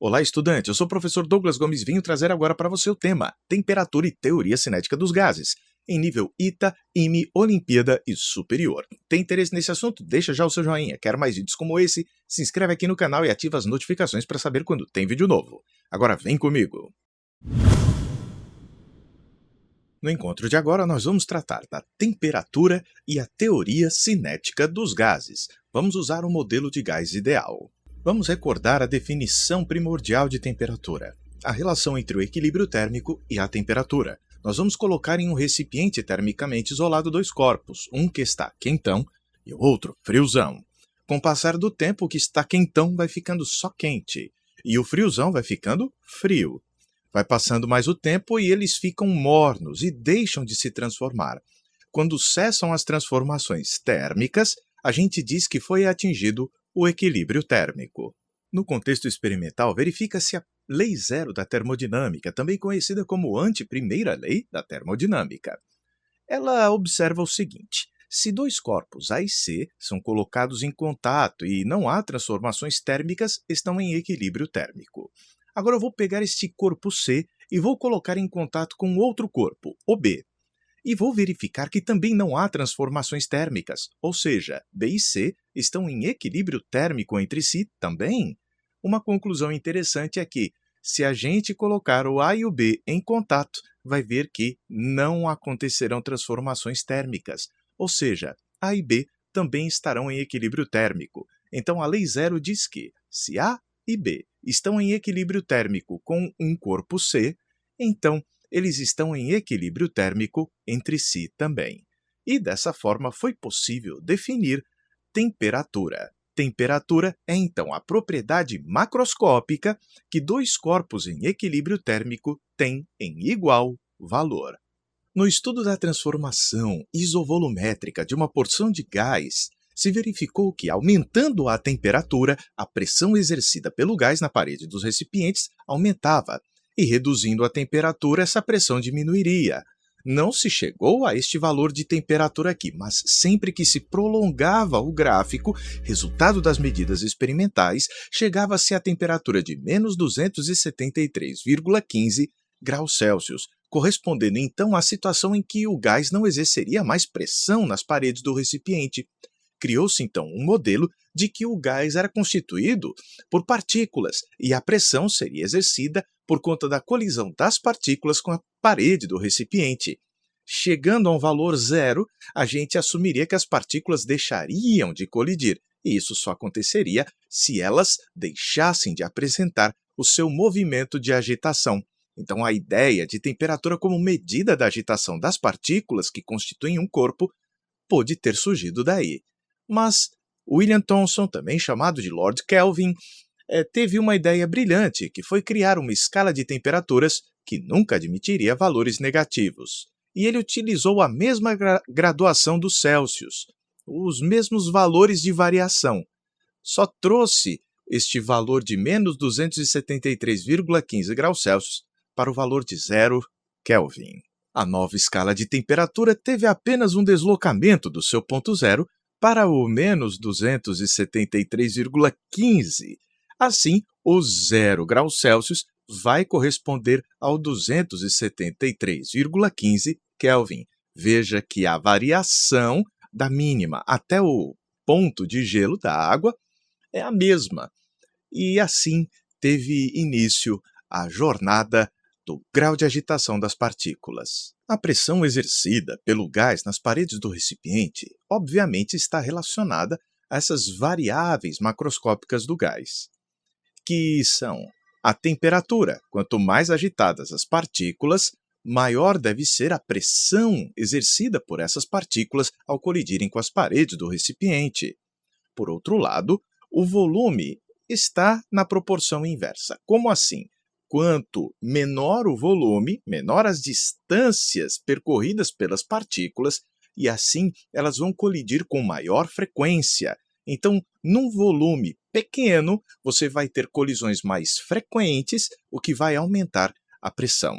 Olá, estudante! Eu sou o professor Douglas Gomes e venho trazer agora para você o tema Temperatura e Teoria Cinética dos Gases, em nível ITA, IME, Olimpíada e Superior. Tem interesse nesse assunto? Deixa já o seu joinha. Quer mais vídeos como esse? Se inscreve aqui no canal e ativa as notificações para saber quando tem vídeo novo. Agora vem comigo! No encontro de agora, nós vamos tratar da temperatura e a teoria cinética dos gases. Vamos usar o modelo de gás ideal. Vamos recordar a definição primordial de temperatura, a relação entre o equilíbrio térmico e a temperatura. Nós vamos colocar em um recipiente termicamente isolado dois corpos, um que está quentão e o outro friozão. Com o passar do tempo, o que está quentão vai ficando só quente, e o friozão vai ficando frio. Vai passando mais o tempo e eles ficam mornos e deixam de se transformar. Quando cessam as transformações térmicas, a gente diz que foi atingido o equilíbrio térmico. No contexto experimental, verifica-se a Lei Zero da termodinâmica, também conhecida como anteprimeira lei da termodinâmica. Ela observa o seguinte: se dois corpos A e C são colocados em contato e não há transformações térmicas, estão em equilíbrio térmico. Agora eu vou pegar este corpo C e vou colocar em contato com outro corpo, o B. E vou verificar que também não há transformações térmicas, ou seja, B e C estão em equilíbrio térmico entre si também. Uma conclusão interessante é que, se a gente colocar o A e o B em contato, vai ver que não acontecerão transformações térmicas, ou seja, A e B também estarão em equilíbrio térmico. Então, a Lei Zero diz que, se A e B estão em equilíbrio térmico com um corpo C, então eles estão em equilíbrio térmico entre si também. E dessa forma foi possível definir temperatura. Temperatura é então a propriedade macroscópica que dois corpos em equilíbrio térmico têm em igual valor. No estudo da transformação isovolumétrica de uma porção de gás, se verificou que, aumentando a temperatura, a pressão exercida pelo gás na parede dos recipientes aumentava, e reduzindo a temperatura, essa pressão diminuiria. Não se chegou a este valor de temperatura aqui, mas sempre que se prolongava o gráfico, resultado das medidas experimentais, chegava-se à temperatura de menos 273,15 graus Celsius, correspondendo então à situação em que o gás não exerceria mais pressão nas paredes do recipiente. Criou-se então um modelo de que o gás era constituído por partículas e a pressão seria exercida por conta da colisão das partículas com a parede do recipiente. Chegando a um valor zero, a gente assumiria que as partículas deixariam de colidir, e isso só aconteceria se elas deixassem de apresentar o seu movimento de agitação. Então, a ideia de temperatura como medida da agitação das partículas que constituem um corpo pôde ter surgido daí. Mas William Thomson, também chamado de Lord Kelvin, teve uma ideia brilhante, que foi criar uma escala de temperaturas que nunca admitiria valores negativos. E ele utilizou a mesma graduação dos Celsius, os mesmos valores de variação. Só trouxe este valor de menos 273,15 graus Celsius para o valor de 0 Kelvin. A nova escala de temperatura teve apenas um deslocamento do seu ponto zero para o menos 273,15. Assim, o 0 graus Celsius vai corresponder ao 273,15 Kelvin. Veja que a variação da mínima até o ponto de gelo da água é a mesma. E assim teve início a jornada do grau de agitação das partículas. A pressão exercida pelo gás nas paredes do recipiente, obviamente, está relacionada a essas variáveis macroscópicas do gás, que são a temperatura. Quanto mais agitadas as partículas, maior deve ser a pressão exercida por essas partículas ao colidirem com as paredes do recipiente. Por outro lado, o volume está na proporção inversa. Como assim? Quanto menor o volume, menor as distâncias percorridas pelas partículas, e assim elas vão colidir com maior frequência. Então, num volume pequeno, você vai ter colisões mais frequentes, o que vai aumentar a pressão.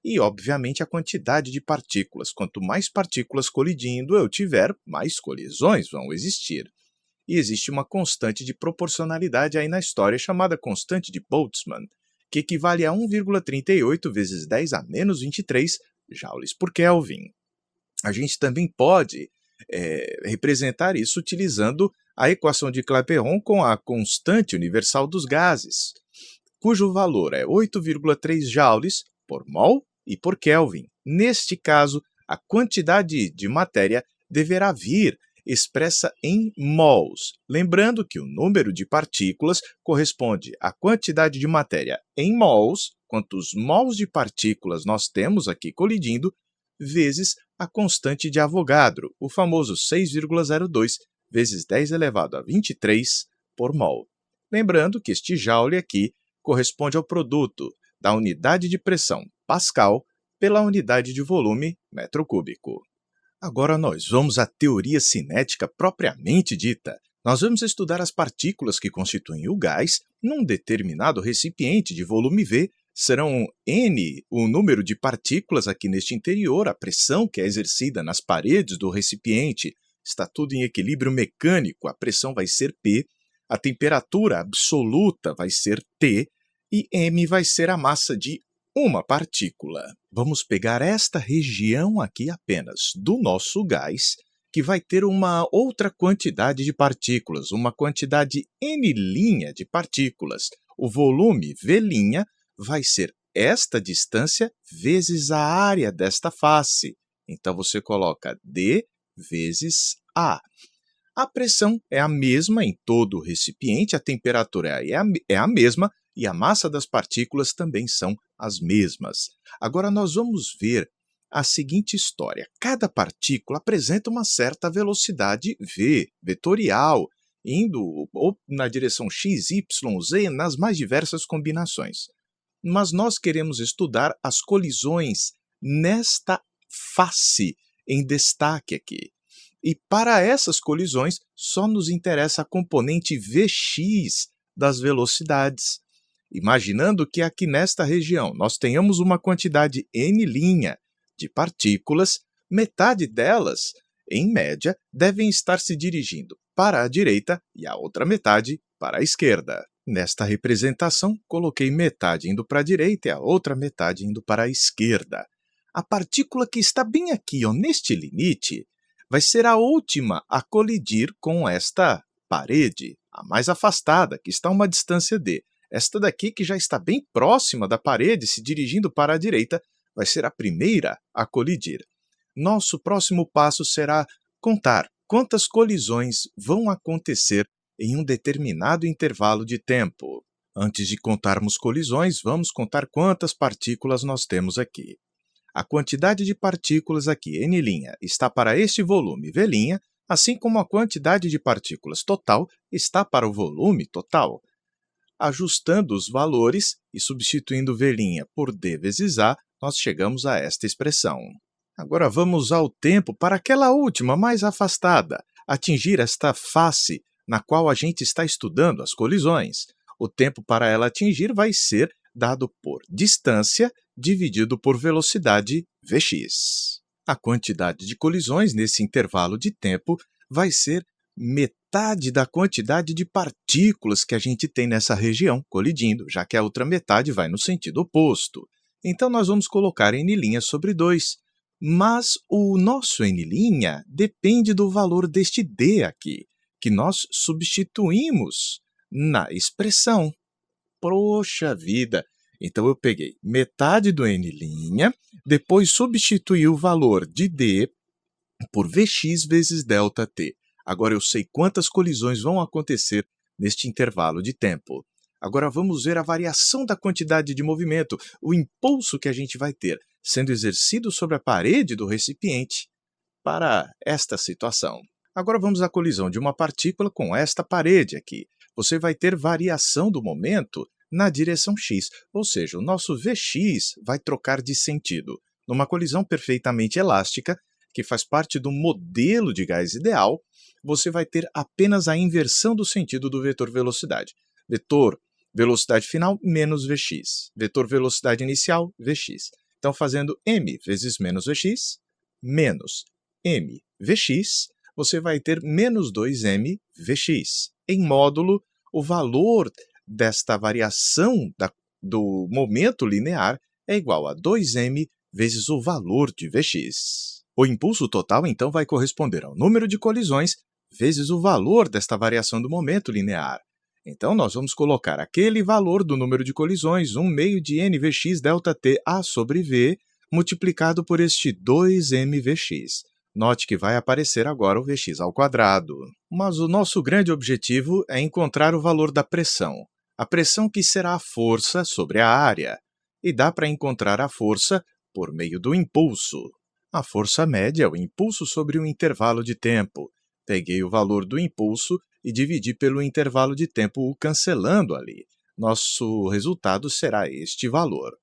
E, obviamente, a quantidade de partículas. Quanto mais partículas colidindo eu tiver, mais colisões vão existir. E existe uma constante de proporcionalidade aí na história chamada constante de Boltzmann, que equivale a 1,38 vezes 10 a menos 23 joules por Kelvin. A gente também pode representar isso utilizando a equação de Clapeyron com a constante universal dos gases, cujo valor é 8,3 joules por mol e por Kelvin. Neste caso, a quantidade de matéria deverá vir expressa em mols, lembrando que o número de partículas corresponde à quantidade de matéria em mols, quantos mols de partículas nós temos aqui colidindo, vezes a constante de Avogadro, o famoso 6,02 vezes 10 elevado a 23 por mol. Lembrando que este joule aqui corresponde ao produto da unidade de pressão Pascal pela unidade de volume metro cúbico. Agora nós vamos à teoria cinética propriamente dita. Nós vamos estudar as partículas que constituem o gás num determinado recipiente de volume V. Serão N o número de partículas aqui neste interior, a pressão que é exercida nas paredes do recipiente. Está tudo em equilíbrio mecânico, a pressão vai ser P, a temperatura absoluta vai ser T e M vai ser a massa de uma partícula. Vamos pegar esta região aqui apenas do nosso gás, que vai ter uma outra quantidade de partículas, uma quantidade N' de partículas. O volume V' vai ser esta distância vezes a área desta face. Então, você coloca D vezes A. A pressão é a mesma em todo o recipiente, a temperatura é a mesma e a massa das partículas também são as mesmas. Agora, nós vamos ver a seguinte história. Cada partícula apresenta uma certa velocidade v, vetorial, indo ou na direção x, y, z, nas mais diversas combinações. Mas nós queremos estudar as colisões nesta face em destaque aqui. E para essas colisões, só nos interessa a componente Vx das velocidades. Imaginando que aqui nesta região nós tenhamos uma quantidade N' de partículas, metade delas, em média, devem estar se dirigindo para a direita e a outra metade para a esquerda. Nesta representação, coloquei metade indo para a direita e a outra metade indo para a esquerda. A partícula que está bem aqui, neste limite, vai ser a última a colidir com esta parede, a mais afastada, que está a uma distância d. Esta daqui, que já está bem próxima da parede, se dirigindo para a direita, vai ser a primeira a colidir. Nosso próximo passo será contar quantas colisões vão acontecer em um determinado intervalo de tempo. Antes de contarmos colisões, vamos contar quantas partículas nós temos aqui. A quantidade de partículas aqui, N', está para este volume V', assim como a quantidade de partículas total está para o volume total. Ajustando os valores e substituindo V' por D vezes A, nós chegamos a esta expressão. Agora vamos ao tempo para aquela última, mais afastada, atingir esta face na qual a gente está estudando as colisões. O tempo para ela atingir vai ser dado por distância dividido por velocidade Vx. A quantidade de colisões nesse intervalo de tempo vai ser metade da quantidade de partículas que a gente tem nessa região colidindo, já que a outra metade vai no sentido oposto. Então, nós vamos colocar N' sobre 2. Mas o nosso N' depende do valor deste D aqui, que nós substituímos na expressão. Poxa vida! Então, eu peguei metade do N', depois substituí o valor de D por Vx vezes ΔT. Agora eu sei quantas colisões vão acontecer neste intervalo de tempo. Agora vamos ver a variação da quantidade de movimento, o impulso que a gente vai ter, sendo exercido sobre a parede do recipiente para esta situação. Agora vamos à colisão de uma partícula com esta parede aqui. Você vai ter variação do momento na direção x, ou seja, o nosso Vx vai trocar de sentido. Numa colisão perfeitamente elástica, que faz parte do modelo de gás ideal, você vai ter apenas a inversão do sentido do vetor velocidade. Vetor velocidade final menos Vx. Vetor velocidade inicial, Vx. Então, fazendo m vezes menos Vx, menos m Vx, você vai ter menos 2m Vx. Em módulo, o valor desta variação do momento linear é igual a 2m vezes o valor de Vx. O impulso total, então, vai corresponder ao número de colisões vezes o valor desta variação do momento linear. Então, nós vamos colocar aquele valor do número de colisões, 1 meio de nVx ΔT A sobre V, multiplicado por este 2mVx. Note que vai aparecer agora o Vx ao quadrado. Mas o nosso grande objetivo é encontrar o valor da pressão. A pressão que será a força sobre a área. E dá para encontrar a força por meio do impulso. A força média é o impulso sobre um intervalo de tempo. Peguei o valor do impulso e dividi pelo intervalo de tempo, cancelando ali. Nosso resultado será este valor.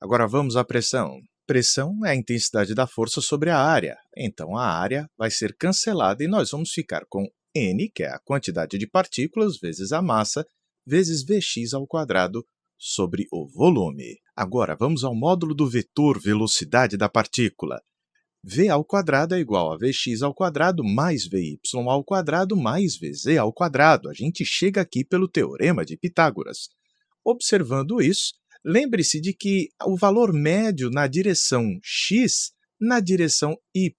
Agora vamos à pressão. Pressão é a intensidade da força sobre a área. Então, a área vai ser cancelada e nós vamos ficar com N, que é a quantidade de partículas, vezes a massa, vezes Vx ao quadrado sobre o volume. Agora, vamos ao módulo do vetor velocidade da partícula. V ao quadrado é igual a Vx ao quadrado mais Vy ao quadrado mais Vz ao quadrado. A gente chega aqui pelo Teorema de Pitágoras. Observando isso, lembre-se de que o valor médio na direção x, na direção y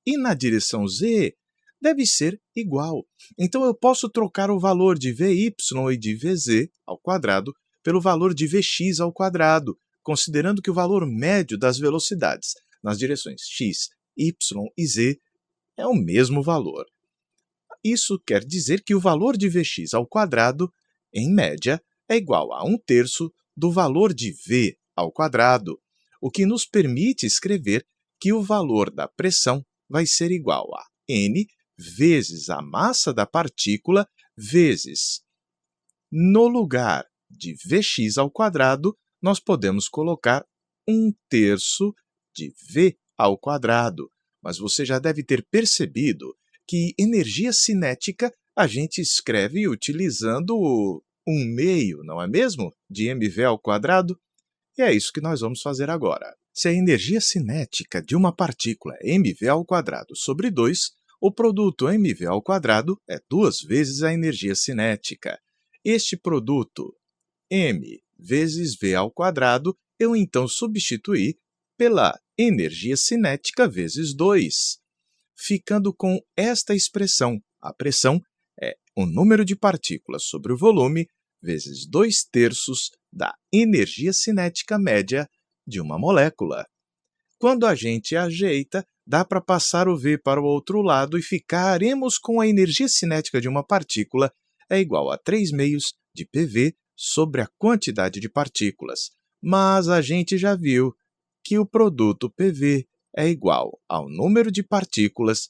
e na direção z deve ser igual. Então, eu posso trocar o valor de Vy e de Vz ao quadrado pelo valor de Vx ao quadrado, considerando que o valor médio das velocidades nas direções x, y e z é o mesmo valor. Isso quer dizer que o valor de Vx ao quadrado, em média, é igual a 1/3 do valor de V ao quadrado, o que nos permite escrever que o valor da pressão vai ser igual a N vezes a massa da partícula vezes, no lugar de Vx ao quadrado, nós podemos colocar 1/3 de V ao quadrado. Mas você já deve ter percebido que energia cinética a gente escreve utilizando 1/2, não é mesmo? De mv ao quadrado. E é isso que nós vamos fazer agora. Se a energia cinética de uma partícula é mv ao quadrado sobre 2, o produto mv ao quadrado é 2 vezes a energia cinética. Este produto, m vezes v ao quadrado, eu então substituí pela energia cinética vezes 2, ficando com esta expressão. A pressão é o número de partículas sobre o volume vezes 2/3 da energia cinética média de uma molécula. Quando a gente ajeita, dá para passar o V para o outro lado e ficaremos com a energia cinética de uma partícula é igual a 3/2 de PV sobre a quantidade de partículas. Mas a gente já viu que o produto PV é igual ao número de partículas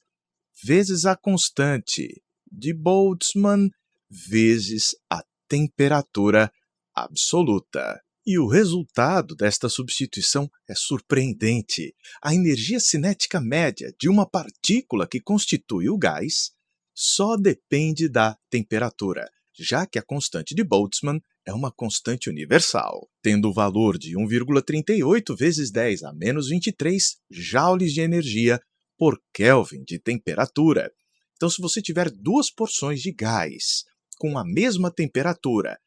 vezes a constante de Boltzmann vezes a temperatura absoluta. E o resultado desta substituição é surpreendente. A energia cinética média de uma partícula que constitui o gás só depende da temperatura, já que a constante de Boltzmann é uma constante universal, tendo o valor de 1,38 vezes 10 a menos 23 joules de energia por Kelvin de temperatura. Então, se você tiver duas porções de gás com a mesma temperatura,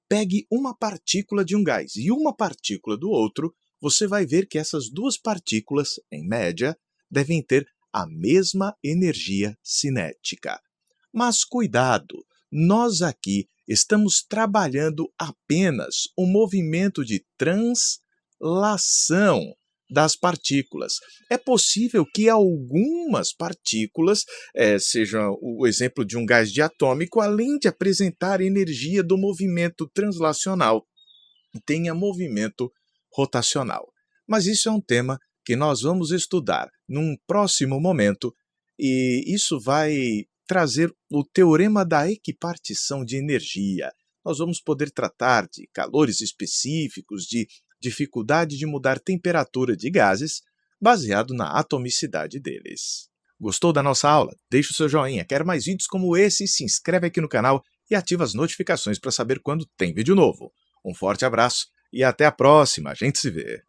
pegue uma partícula de um gás e uma partícula do outro, você vai ver que essas duas partículas, em média, devem ter a mesma energia cinética. Mas cuidado, nós aqui estamos trabalhando apenas o movimento de translação das partículas. É possível que algumas partículas, seja o exemplo de um gás diatômico, além de apresentar energia do movimento translacional, tenha movimento rotacional. Mas isso é um tema que nós vamos estudar num próximo momento, e isso vai trazer o teorema da equipartição de energia. Nós vamos poder tratar de calores específicos, de dificuldade de mudar temperatura de gases, baseado na atomicidade deles. Gostou da nossa aula? Deixe o seu joinha. Quer mais vídeos como esse? Se inscreve aqui no canal e ativa as notificações para saber quando tem vídeo novo. Um forte abraço e até a próxima. A gente se vê.